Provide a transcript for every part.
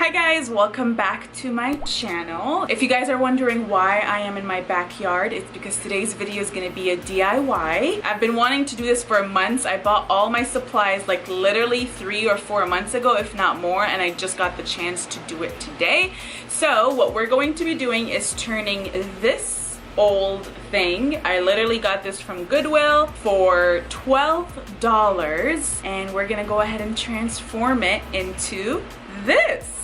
Hi guys, welcome back to my channel. If you guys are wondering why I am in my backyard, it's because today's video is going to be a DIY. I've been wanting to do this for months. I bought all my supplies like literally 3 or 4 months ago, if not more, and I just got the chance to do it today. So what we're going to be doing is turning this old thing. I literally got this from Goodwill for $12, and we're gonna go ahead and transform it into this.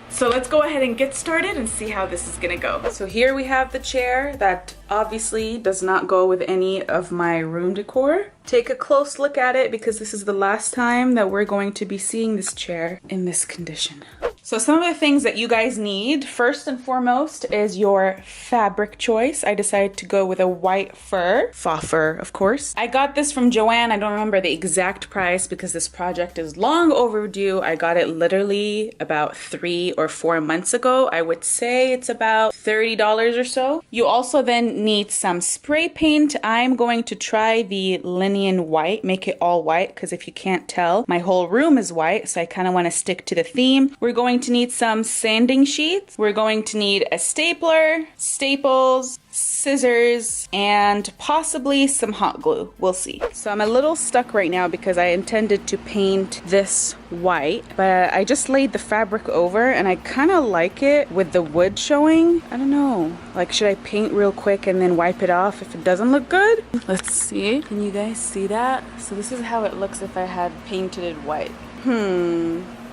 So let's go ahead and get started and see how this is gonna go. So here we have the chair that obviously does not go with any of my room decor. Take a close look at it because this is the last time that we're going to be seeing this chair in this condition. So some of the things that you guys need, first and foremost, is your fabric choice. I decided to go with a white fur, faux fur, of course. I got this from Joann. I don't remember the exact price because this project is long overdue. I got it literally about 3 or 4 months ago. I would say it's about $30 or so. You also then need some spray paint. I'm going to try the linen white, make it all white, because if you can't tell, my whole room is white, so I kind of want to stick to the theme. We're going to need some sanding sheets. We're going to need a stapler, staples, scissors, and possibly some hot glue. We'll see. So I'm a little stuck right now because I intended to paint this white, but I just laid the fabric over and I kind of like it with the wood showing. I don't know. Like, should I paint real quick and then wipe it off if it doesn't look good? Let's see. Can you guys see that? So this is how it looks if I had painted it white.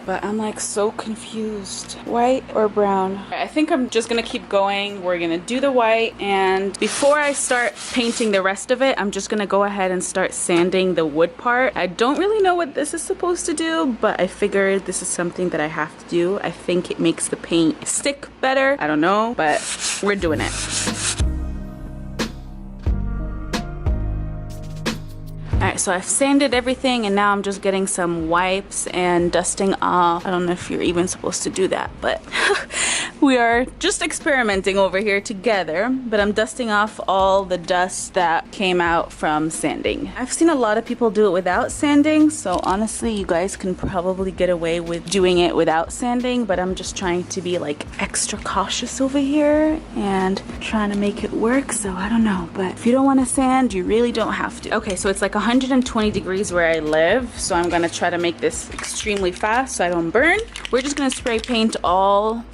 But I'm like so confused. White or brown? I think I'm just gonna keep going. We're gonna do the white, and before I start painting the rest of it, I'm just gonna go ahead and start sanding the wood part. I don't really know what this is supposed to do, but I figured this is something that I have to do. I think it makes the paint stick better. I don't know, but we're doing it. Alright, so I've sanded everything and now I'm just getting some wipes and dusting off. I don't know if you're even supposed to do that, but we are just experimenting over here together. But I'm dusting off all the dust that came out from sanding. I've seen a lot of people do it without sanding, so honestly you guys can probably get away with doing it without sanding, but I'm just trying to be like extra cautious over here and trying to make it work, so I don't know. But if you don't want to sand, you really don't have to. Okay, so it's like 120 degrees where I live, so I'm gonna try to make this extremely fast so I don't burn. We're just gonna spray paint all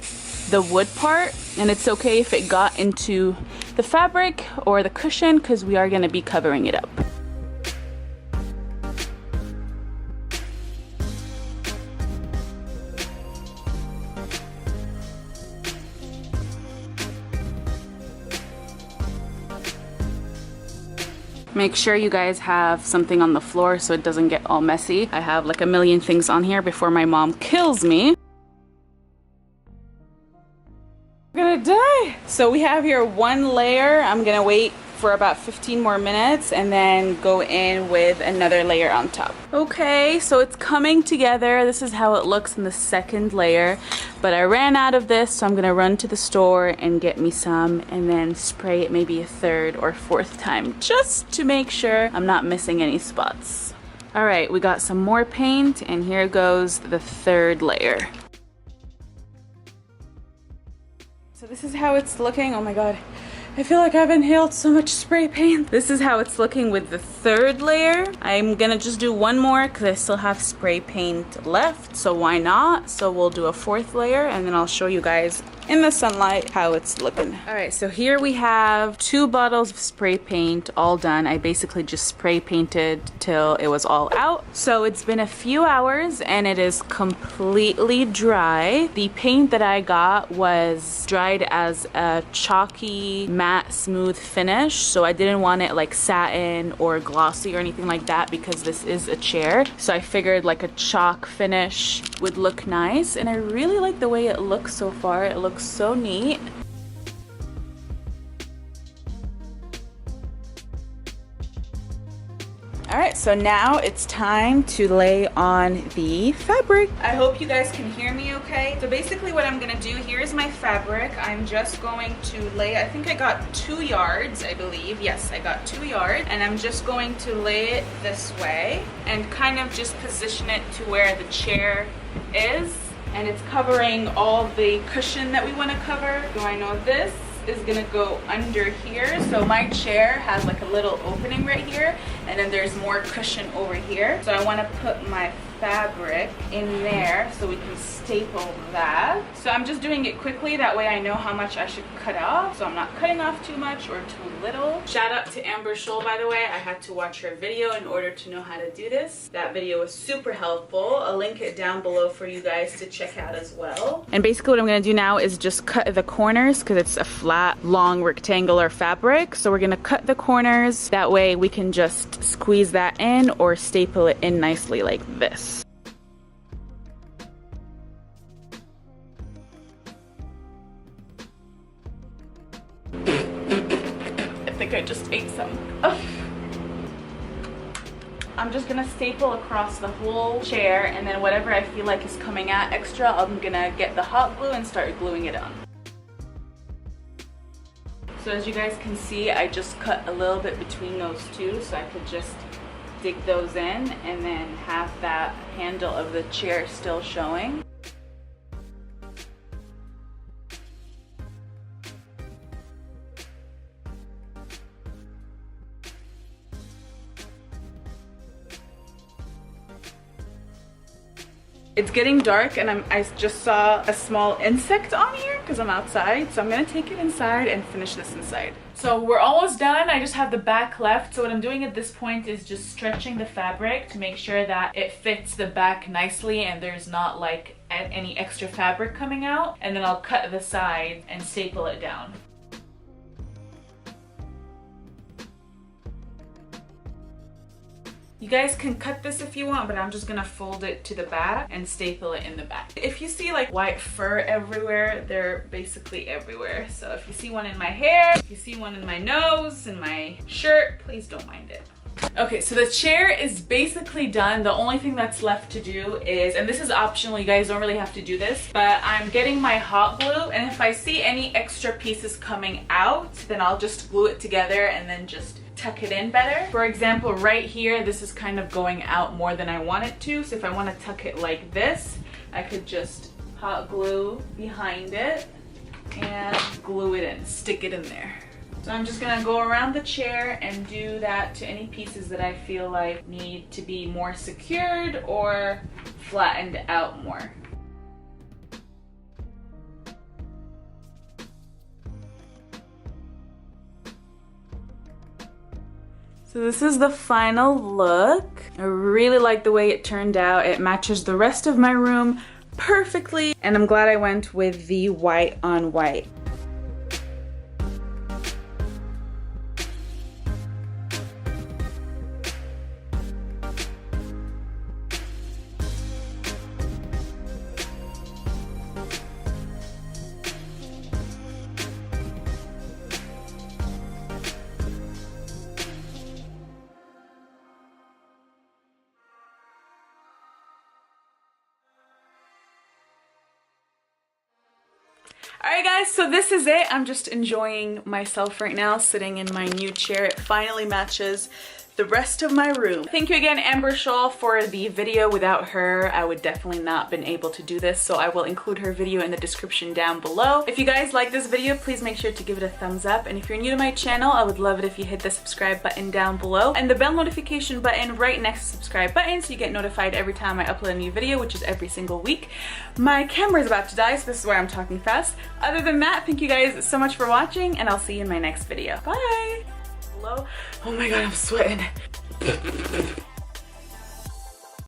the wood part, and it's okay if it got into the fabric or the cushion because we are gonna be covering it up. Make sure you guys have something on the floor so it doesn't get all messy. I have like a million things on here before my mom kills me. I'm gonna die. So we have here one layer. I'm gonna wait for about 15 more minutes and then go in with another layer on top. Okay, so it's coming together. This is how it looks in the second layer, but I ran out of this, so I'm gonna run to the store and get me some and then spray it maybe a 3rd or 4th time just to make sure I'm not missing any spots. All right, we got some more paint and here goes the 3rd layer. So this is how it's looking. Oh my god, I feel like I've inhaled so much spray paint. This is how it's looking with the 3rd layer. I'm gonna just do one more because I still have spray paint left, so why not? So we'll do a 4th layer and then I'll show you guys in the sunlight how it's looking. All right, so here we have 2 bottles of spray paint all done. I basically just spray painted till it was all out. So it's been a few hours and it is completely dry. The paint that I got was dried as a chalky matte smooth finish, so I didn't want it like satin or glossy or anything like that because this is a chair. So I figured like a chalk finish would look nice, and I really like the way it looks so far. It looks so neat. All right, so now it's time to lay on the fabric. I hope you guys can hear me okay. So basically what I'm gonna do, here's my fabric. I'm just going to lay, I think I got 2 yards, I believe. Yes, I got 2 yards. And I'm just going to lay it this way and kind of just position it to where the chair is. And it's covering all the cushion that we wanna cover. So I know this is gonna go under here. So my chair has like a little opening right here, and then there's more cushion over here. So I wanna put my fabric in there so we can staple that. So I'm just doing it quickly, that way I know how much I should cut off, so I'm not cutting off too much or too little. Shout out to Amber Scholl, by the way. I had to watch her video in order to know how to do this. That video was super helpful. I'll link it down below for you guys to check out as well. And basically what I'm gonna do now is just cut the corners because it's a flat, long rectangular fabric. So we're gonna cut the corners, that way we can just squeeze that in or staple it in nicely like this. I think I just ate some. Oh. I'm just gonna staple across the whole chair, and then whatever I feel like is coming out extra, I'm gonna get the hot glue and start gluing it on. So as you guys can see, I just cut a little bit between those two, so I could just dig those in and then have that handle of the chair still showing. It's getting dark and I just saw a small insect on here because I'm outside, so I'm gonna take it inside and finish this inside. So we're almost done. I just have the back left. So what I'm doing at this point is just stretching the fabric to make sure that it fits the back nicely and there's not like any extra fabric coming out. And then I'll cut the sides and staple it down. You guys can cut this if you want, but I'm just gonna fold it to the back and staple it in the back. If you see like white fur everywhere, they're basically everywhere. So if you see one in my hair, if you see one in my nose, in my shirt, please don't mind it. Okay, so the chair is basically done. The only thing that's left to do is, and this is optional, you guys don't really have to do this, but I'm getting my hot glue, and if I see any extra pieces coming out, then I'll just glue it together and then just tuck it in better. For example, right here, this is kind of going out more than I want it to, so if I want to tuck it like this, I could just hot glue behind it and glue it in, stick it in there. So I'm just gonna go around the chair and do that to any pieces that I feel like need to be more secured or flattened out more. So this is the final look. I really like the way it turned out. It matches the rest of my room perfectly, and I'm glad I went with the white on white. Alright guys, so this is it. I'm just enjoying myself right now, sitting in my new chair. It finally matches the rest of my room. Thank you again, Amber Scholl, for the video. Without her, I would definitely not been able to do this, so I will include her video in the description down below. If you guys like this video, please make sure to give it a thumbs up, and if you're new to my channel, I would love it if you hit the subscribe button down below and the bell notification button right next to the subscribe button so you get notified every time I upload a new video, which is every single week. My camera is about to die, so this is why I'm talking fast. Other than that, thank you guys so much for watching, and I'll see you in my next video. Bye! Hello? Oh my god, I'm sweating.